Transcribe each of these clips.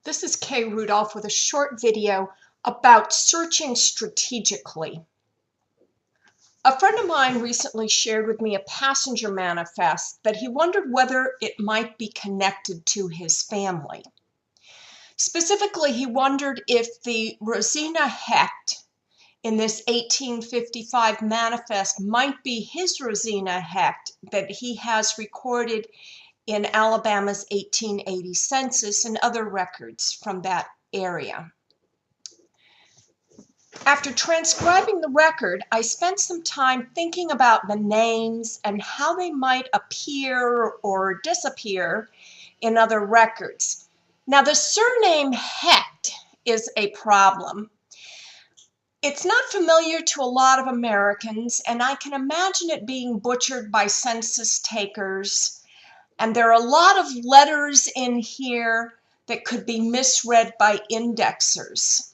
This is Kay Rudolph with a short video about searching strategically. A friend of mine recently shared with me a passenger manifest that he wondered whether it might be connected to his family. Specifically, he wondered if the Rosina Hecht in this 1855 manifest might be his Rosina Hecht that he has recorded in Alabama's 1880 census and other records from that area. After transcribing the record, I spent some time thinking about the names and how they might appear or disappear in other records. Now, the surname Hecht is a problem. It's not familiar to a lot of Americans, and I can imagine it being butchered by census takers. And there are a lot of letters in here that could be misread by indexers.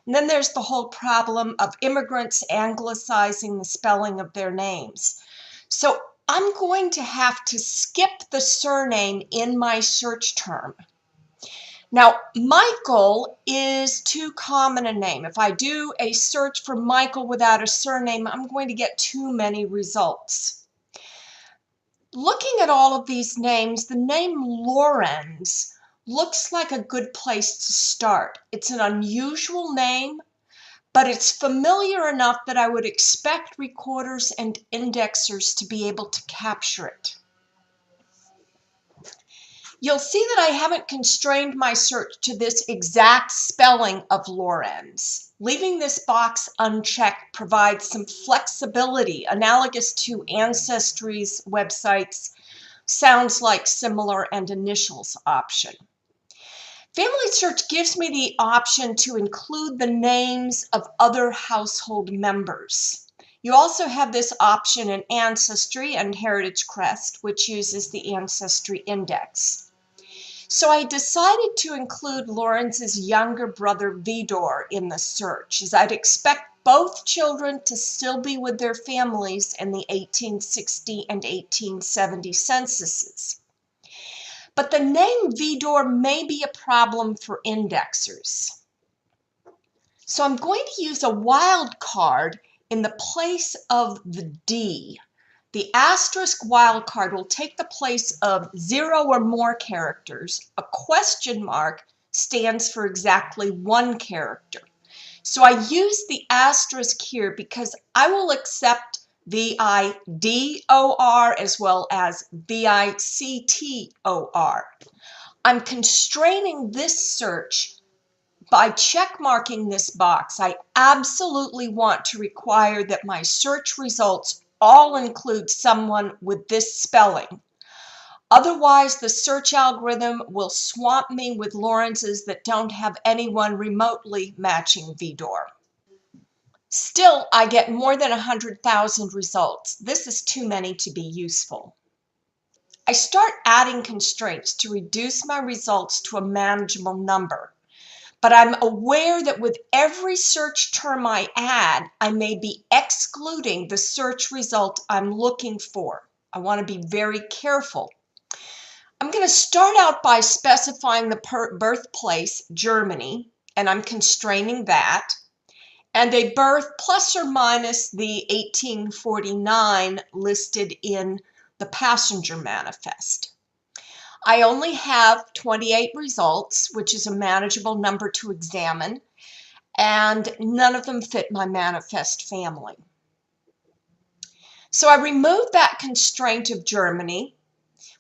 And then there's the whole problem of immigrants anglicizing the spelling of their names. So I'm going to have to skip the surname in my search term. Now, Michael is too common a name. If I do a search for Michael without a surname, I'm going to get too many results. Looking at all of these names, the name Lorenz looks like a good place to start. It's an unusual name, but it's familiar enough that I would expect recorders and indexers to be able to capture it. You'll see that I haven't constrained my search to this exact spelling of Lorenz. Leaving this box unchecked provides some flexibility analogous to Ancestry's website's sounds like similar and initials option. FamilySearch gives me the option to include the names of other household members. You also have this option in Ancestry and Heritage Crest, which uses the Ancestry Index. So I decided to include Lorenz's younger brother Vidor in the search, as I'd expect both children to still be with their families in the 1860 and 1870 censuses. But the name Vidor may be a problem for indexers. So I'm going to use a wildcard in the place of the D. The asterisk wildcard will take the place of 0 or more characters. A question mark stands for exactly 1 character. So I use the asterisk here because I will accept VIDOR as well as VICTOR. I'm constraining this search by check marking this box. I absolutely want to require that my search results all include someone with this spelling. Otherwise, the search algorithm will swamp me with Lorenz's that don't have anyone remotely matching Vidor. Still, I get more than 100,000 results. This is too many to be useful. I start adding constraints to reduce my results to a manageable number. But I'm aware that with every search term I add, I may be excluding the search result I'm looking for. I want to be very careful. I'm going to start out by specifying the birthplace, Germany, and I'm constraining that, and a birth plus or minus the 1849 listed in the passenger manifest. I only have 28 results, which is a manageable number to examine, and none of them fit my manifest family. So I removed that constraint of Germany.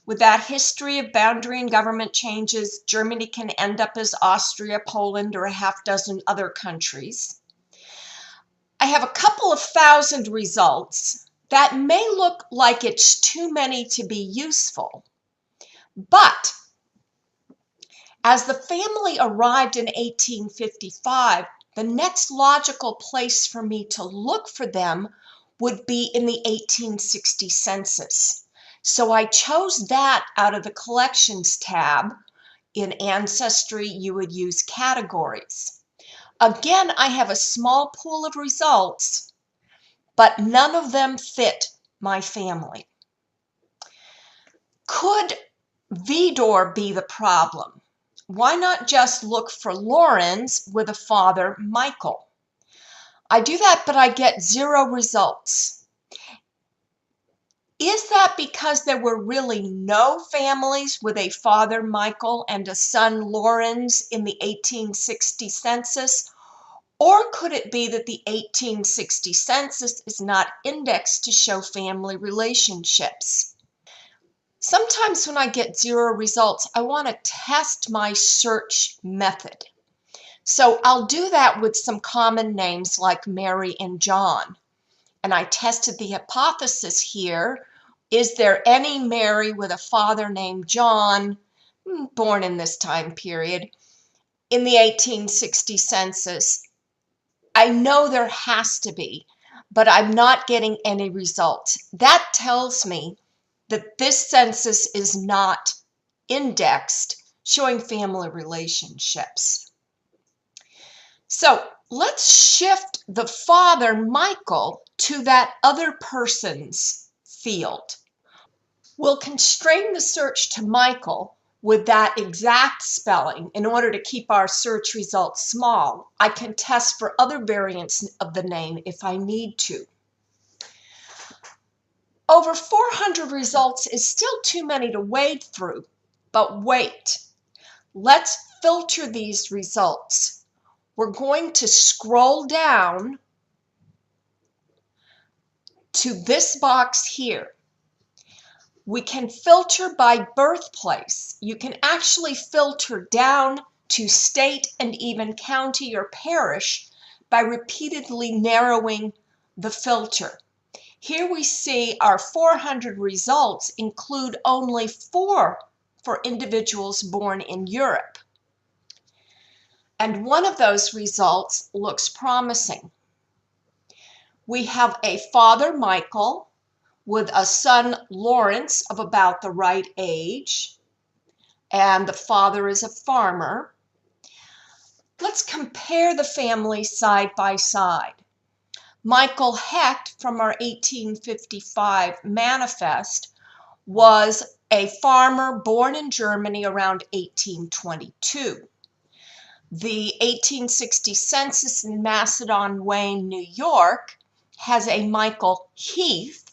With that history of boundary and government changes, Germany can end up as Austria, Poland, or a half dozen other countries. I have a couple of thousand results. That may look like it's too many to be useful. But as the family arrived in 1855, the next logical place for me to look for them would be in the 1860 census. So I chose that out of the Collections tab. In Ancestry, you would use Categories. Again, I have a small pool of results, but none of them fit my family. Could Vidor be the problem? why not just look for Laurens with a father, Michael? I do that, but I get 0 results. Is that because there were really no families with a father, Michael, and a son, Laurens, in the 1860 census? Or could it be that the 1860 census is not indexed to show family relationships? Sometimes when I get 0 results, I want to test my search method. So I'll do that with some common names like Mary and John. And I tested the hypothesis here. Is there any Mary with a father named John, born in this time period, in the 1860 census? I know there has to be, but I'm not getting any results. That tells me that this census is not indexed, showing family relationships. So let's shift the father, Michael, to that other person's field. We'll constrain the search to Michael with that exact spelling in order to keep our search results small. I can test for other variants of the name if I need to. Over 400 results is still too many to wade through, but wait. Let's filter these results. We're going to scroll down to this box here. We can filter by birthplace. You can actually filter down to state and even county or parish by repeatedly narrowing the filter. Here we see our 400 results include only 4 for individuals born in Europe. And one of those results looks promising. We have a father, Michael, with a son, Lawrence, of about the right age, and the father is a farmer. Let's compare the families side by side. Michael Hecht, from our 1855 manifest, was a farmer born in Germany around 1822. The 1860 census in Macedon, Wayne, New York, has a Michael Heath,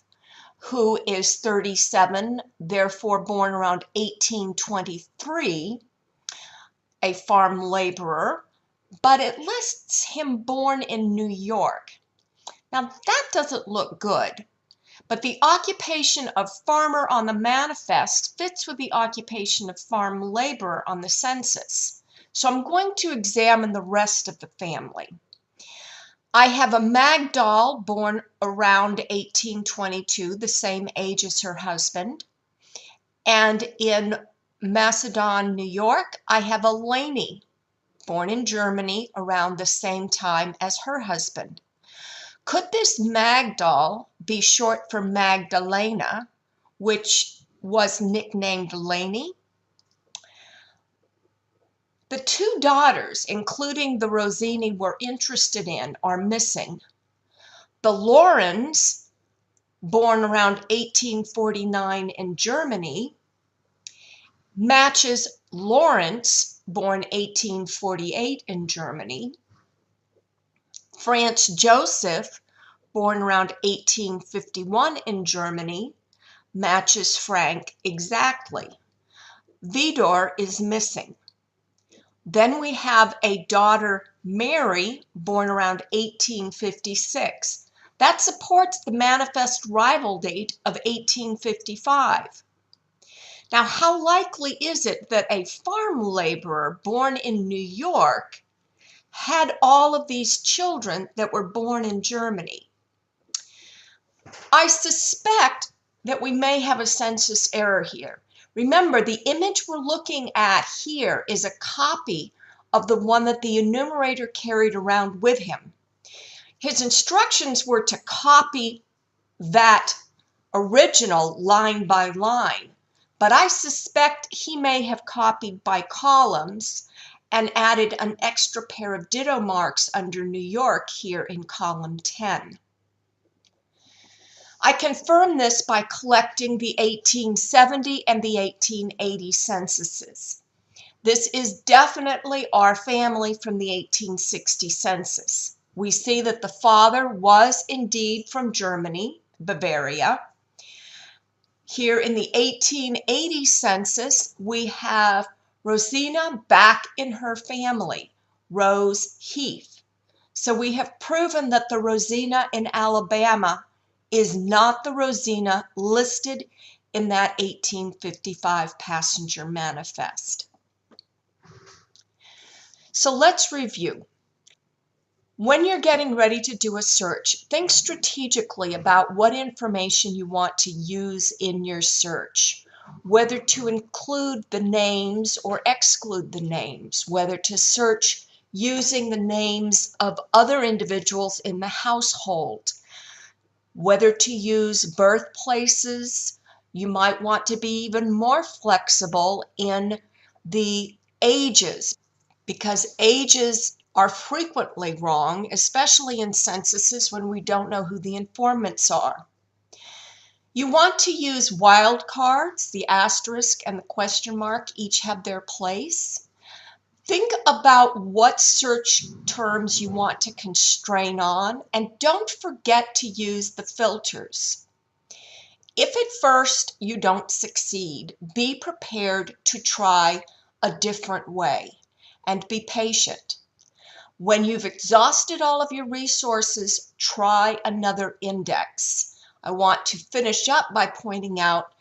who is 37, therefore born around 1823, a farm laborer, but it lists him born in New York. Now that doesn't look good, but the occupation of farmer on the manifest fits with the occupation of farm laborer on the census. So I'm going to examine the rest of the family. I have a Magdal born around 1822, the same age as her husband. And in Macedon, New York, I have a Laney, born in Germany around the same time as her husband. Could this Magdal be short for Magdalena, which was nicknamed Laney? The 2 daughters, including the Rosini we're interested in, are missing. The Laurens, born around 1849 in Germany, matches Lawrence, born 1848 in Germany. Franz Joseph, born around 1851 in Germany, matches Frank exactly. Vidor is missing. Then we have a daughter, Mary, born around 1856. That supports the manifest rival date of 1855. Now, how likely is it that a farm laborer born in New York had all of these children that were born in Germany? I suspect that we may have a census error here. Remember, the image we're looking at here is a copy of the one that the enumerator carried around with him. His instructions were to copy that original line by line, but I suspect he may have copied by columns and added an extra pair of ditto marks under New York here in column 10. I confirm this by collecting the 1870 and the 1880 censuses. This is definitely our family from the 1860 census. We see that the father was indeed from Germany, Bavaria. Here in the 1880 census, we have Rosina back in her family, Rose Heath. So we have proven that the Rosina in Alabama is not the Rosina listed in that 1855 passenger manifest. So let's review. When you're getting ready to do a search, think strategically about what information you want to use in your search, whether to include the names or exclude the names, whether to search using the names of other individuals in the household, whether to use birthplaces. You might want to be even more flexible in the ages, because ages are frequently wrong, especially in censuses when we don't know who the informants are. You want to use wildcards. The asterisk and the question mark each have their place. Think about what search terms you want to constrain on, and don't forget to use the filters. If at first you don't succeed, be prepared to try a different way and be patient. When you've exhausted all of your resources, try another index. I want to finish up by pointing out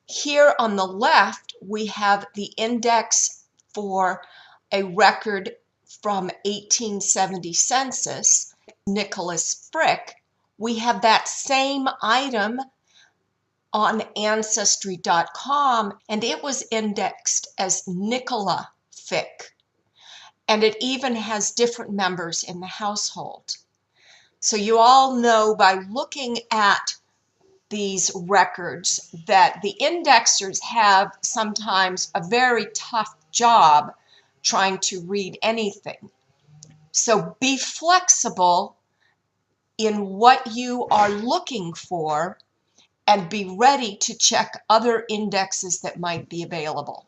here on the left, we have the index for a record from 1870 census, Nicholas Frick. We have that same item on Ancestry.com, and it was indexed as Nicola Fick. And it even has different members in the household. So you all know by looking at these records that the indexers have sometimes a very tough job trying to read anything. So be flexible in what you are looking for and be ready to check other indexes that might be available.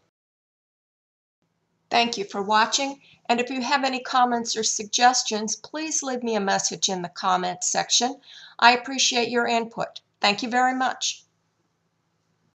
Thank you for watching, and if you have any comments or suggestions, please leave me a message in the comments section. I appreciate your input. Thank you very much.